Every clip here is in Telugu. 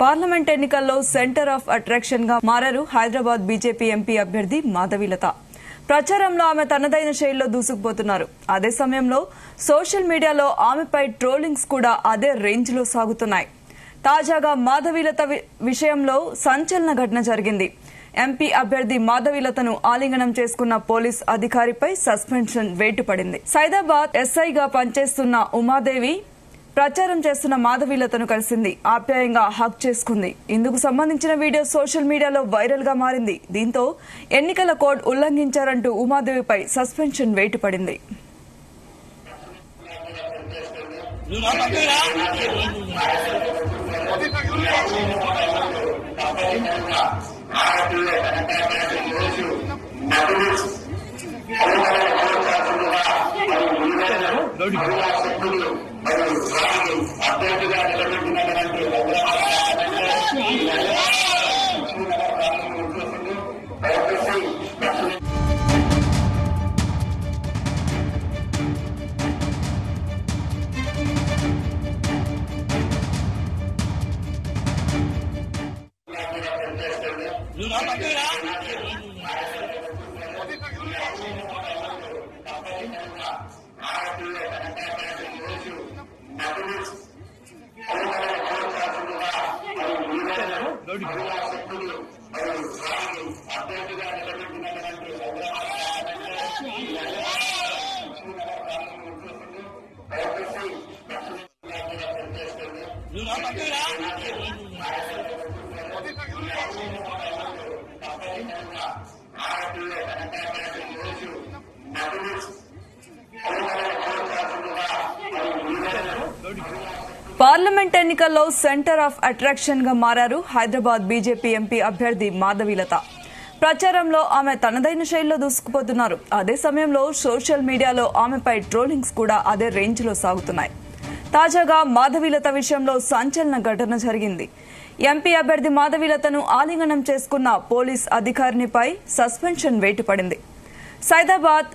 పార్లమెంట్ ఎన్నికల్లో సెంటర్ ఆఫ్ అట్రాక్షన్ గా మారారు హైదరాబాద్ బీజేపీ ఎంపీ అభ్యర్థి మాధవీలత. ప్రచారంలో ఆమె తనదైన శైలిలో దూసుకుపోతున్నారు. అదే సమయంలో సోషల్ మీడియాలో ఆమెపై ట్రోలింగ్స్ కూడా అదే రేంజ్ లో సాగుతున్నాయి. తాజాగా మాధవీలత విషయంలో సంచలన ఘటన జరిగింది. ఎంపీ అభ్యర్థి మాధవీలతను ఆలింగనం చేసుకున్న పోలీస్ అధికారిపై సస్పెన్షన్ వేటు పడింది. సైదాబాద్ ఎస్ఐగా పనిచేస్తున్న ఉమాదేవి ప్రచారం చేస్తున్న మాధవీలతను కలిసింది. ఆప్యాయంగా హక్ చేసుకుంది. ఇందుకు సంబంధించిన వీడియో సోషల్ మీడియాలో వైరల్ గా మారింది. దీంతో ఎన్నికల కోడ్ ఉల్లంఘించారంటూ ఉమాదేవిపై సస్పెన్షన్ వేటు పడింది. పార్లమెంట్ ఎన్నికల్లో సెంటర్ ఆఫ్ అట్రాక్షన్ గా మారారు హైదరాబాద్ బీజేపీ ఎంపీ అభ్యర్థి మాధవీలత. ప్రచారంలో ఆమె తనదైన శైలిలో దూసుకుపోతున్నారు. అదే సమయంలో సోషల్ మీడియాలో ఆమెపై ట్రోలింగ్స్ కూడా అదే రేంజ్ లో సాగుతున్నాయి. తాజాగా మాధవీలత విషయంలో సంచలన ఘటన జరిగింది. ఎంపీ అభ్యర్థి మాధవీలతను ఆలింగనం చేసుకున్న పోలీస్ అధికారినిపై సస్పెన్షన్ వేటు పడింది. సైదాబాద్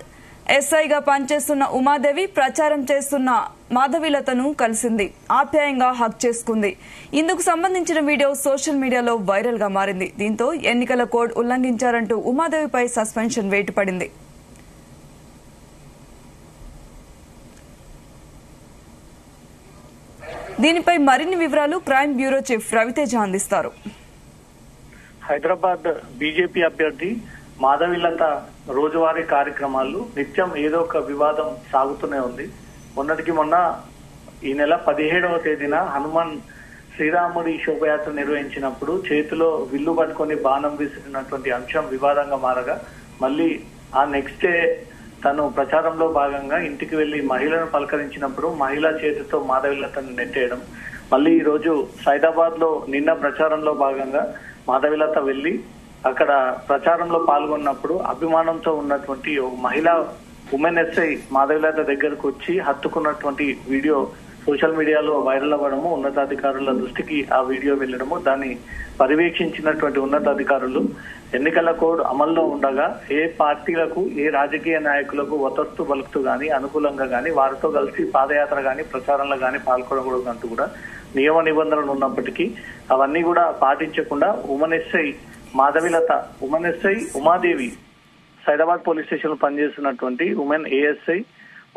ఎస్ఐగా పనిచేస్తున్న ఉమాదేవి ప్రచారం చేస్తున్న మాధవీలతను కలిసింది. ఆప్యాయంగా హక్ చేసుకుంది. ఇందుకు సంబంధించిన వీడియో సోషల్ మీడియాలో వైరల్ గా మారింది. దీంతో ఎన్నికల కోడ్ ఉల్లంఘించారంటూ ఉమాదేవిపై సస్పెన్షన్ వేటు పడింది. దీనిపై మరిన్ని వివరాలు క్రైమ్ బ్యూరో చీఫ్ రవితేజ అందిస్తారు. హైదరాబాద్ బీజేపీ అభ్యర్థి మాధవీలత రోజువారీ కార్యక్రమాలు నిత్యం ఏదో ఒక వివాదం సాగుతూనే ఉంది. మొన్నటికి మొన్న ఈ నెల 17వ తేదీన హనుమాన్ శ్రీరాముడి శోభయాత్ర నిర్వహించినప్పుడు చేతిలో విల్లు పట్టుకొని బాణం విసిరినటువంటి అంశం వివాదంగా మారగా మళ్ళీ ఆ నెక్స్ట్ డే తను ప్రచారంలో భాగంగా ఇంటికి వెళ్లి మహిళను పలకరించినప్పుడు మహిళా చేతితో మాధవీలతను నెట్టేయడం, మళ్ళీ ఈ రోజు సైదాబాద్ లో నిన్న ప్రచారంలో భాగంగా మాధవీలత వెళ్లి అక్కడ ప్రచారంలో పాల్గొన్నప్పుడు అభిమానంతో ఉన్నటువంటి మహిళా ఉమెన్ ఎస్ఐ మాధవీలత దగ్గరకు వచ్చి హత్తుకున్నటువంటి వీడియో సోషల్ మీడియాలో వైరల్ అవ్వడము, ఉన్నతాధికారుల దృష్టికి ఆ వీడియో వెళ్లడము, దాన్ని పర్యవేక్షించినటువంటి ఉన్నతాధికారులు ఎన్నికల కోడ్ అమల్లో ఉండగా ఏ పార్టీలకు ఏ రాజకీయ నాయకులకు వతస్తు బలుకుతూ గాని అనుకూలంగా గాని వారితో కలిసి పాదయాత్ర గాని ప్రచారంలో గాని పాల్గొనకూడదంటూ కూడా నియమ నిబంధనలు ఉన్నప్పటికీ అవన్నీ కూడా పాటించకుండా women SI Madhavilatha, women SI Umadevi, Saidabad police station లో పనిచేస్తున్నటువంటి ఉమెన్ ఏఎస్ఐ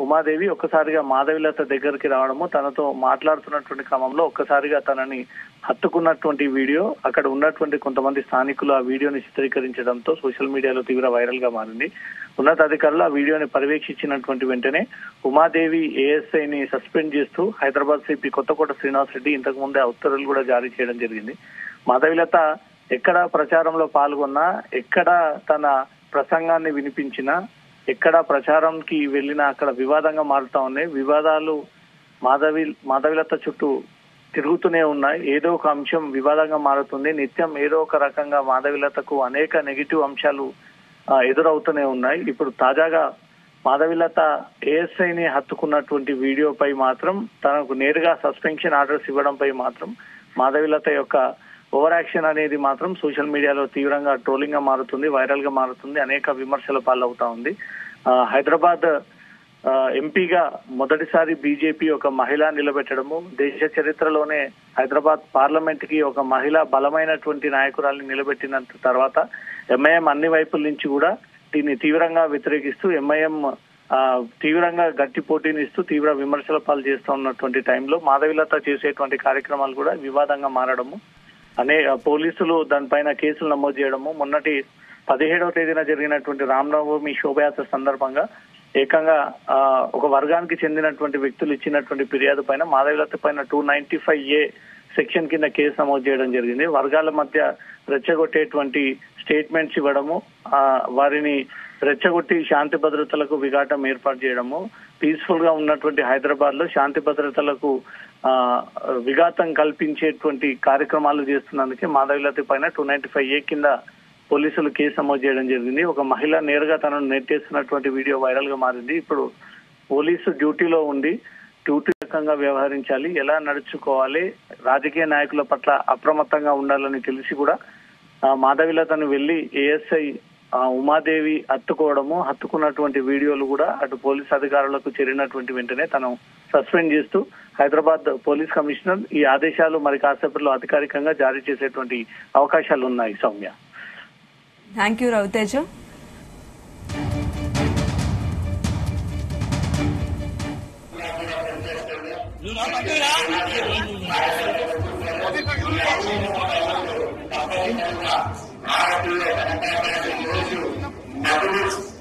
ఉమాదేవి ఒక్కసారిగా మాధవీలత దగ్గరికి రావడము, తనతో మాట్లాడుతున్నటువంటి క్రమంలో ఒక్కసారిగా తనని హత్తుకున్నటువంటి వీడియో అక్కడ ఉన్నటువంటి కొంతమంది స్థానికులు ఆ వీడియోని చిత్రీకరించడంతో సోషల్ మీడియాలో తీవ్ర వైరల్ గా మారింది. ఉన్నతాధికారులు ఆ వీడియోని పర్యవేక్షించినటువంటి వెంటనే ఉమాదేవి ఏఎస్ఐని సస్పెండ్ చేస్తూ హైదరాబాద్ సిపి కొత్తకోట శ్రీనివాస్ రెడ్డి ఇంతకు ముందే ఉత్తర్వులు కూడా జారీ చేయడం జరిగింది. మాధవీలత ఎక్కడ ప్రచారంలో పాల్గొన్నా, ఎక్కడ తన ప్రసంగాన్ని వినిపించినా, ఎక్కడ ప్రచారంకి వెళ్లినా అక్కడ వివాదంగా మారుతా ఉన్నాయి. వివాదాలు మాధవీలత చుట్టూ తిరుగుతూనే ఉన్నాయి. ఏదో ఒక అంశం వివాదంగా మారుతుంది. నిత్యం ఏదో ఒక రకంగా మాధవీలతకు అనేక నెగిటివ్ అంశాలు ఎదురవుతూనే ఉన్నాయి. ఇప్పుడు తాజాగా మాధవీలత ఏఎస్ఐని హత్తుకున్నటువంటి వీడియోపై మాత్రం తనకు నేరుగా సస్పెన్షన్ ఆర్డర్స్ ఇవ్వడంపై మాత్రం మాధవీలత యొక్క ఓవర్ యాక్షన్ అనేది మాత్రం సోషల్ మీడియాలో తీవ్రంగా ట్రోలింగ్ గా మారుతుంది, వైరల్ గా మారుతుంది, అనేక విమర్శల పాలవుతా ఉంది. హైదరాబాద్ ఎంపీగా మొదటిసారి బీజేపీ ఒక మహిళ నిలబెట్టడము, దేశ చరిత్రలోనే హైదరాబాద్ పార్లమెంట్ కి ఒక మహిళ బలమైనటువంటి నాయకురాల్ని నిలబెట్టిన తర్వాత ఎంఐఎం అన్ని వైపుల నుంచి కూడా దీన్ని తీవ్రంగా వ్యతిరేకిస్తూ ఎంఐఎం తీవ్రంగా గట్టి పోటీని ఇస్తూ తీవ్ర విమర్శల పాలు చేస్తూ ఉన్నటువంటి టైంలో మాధవిలత చేసేటువంటి కార్యక్రమాలు కూడా వివాదంగా మారడము, పోలీసులు దానిపైన కేసులు నమోదు చేయడము, మొన్నటి 17వ తేదీన జరిగినటువంటి రామనవమి శోభయాత్ర సందర్భంగా ఏకంగా ఒక వర్గానికి చెందినటువంటి వ్యక్తులు ఇచ్చినటువంటి ఫిర్యాదు పైన మాధవిలత పైన 295A సెక్షన్ కింద కేసు నమోదు చేయడం జరిగింది. వర్గాల మధ్య రెచ్చగొట్టేటువంటి స్టేట్మెంట్స్ ఇవ్వడము, వారిని రెచ్చగొట్టి శాంతి భద్రతలకు విఘాటం ఏర్పాటు చేయడము, పీస్ఫుల్ గా ఉన్నటువంటి హైదరాబాద్ లో శాంతి భద్రతలకు విఘాతం కల్పించేటువంటి కార్యక్రమాలు చేస్తున్నందుకే మాధవిలత పైన 295A కింద పోలీసులు కేసు నమోదు చేయడం జరిగింది. ఒక మహిళ నేరుగా తనను నెట్టేస్తున్నటువంటి వీడియో వైరల్ గా మారింది. ఇప్పుడు పోలీసు డ్యూటీలో ఉండి డ్యూటీ రకంగా వ్యవహరించాలి, ఎలా నడుచుకోవాలి, రాజకీయ నాయకుల పట్ల అప్రమత్తంగా ఉండాలని తెలిసి కూడా మాధవిలతను వెళ్లి ఏఎస్ఐ ఉమాదేవి హత్తుకున్నటువంటి వీడియోలు కూడా అటు పోలీస్ అధికారులకు చేరినటువంటి వెంటనే తను సస్పెండ్ చేస్తూ హైదరాబాద్ పోలీస్ కమిషనర్ ఈ ఆదేశాలు మరి కాసేపట్లో అధికారికంగా జారీ చేసేటువంటి అవకాశాలు ఉన్నాయి. Soumya, thank you Raviteja. భారతీయ జనతా పార్టీ రోజు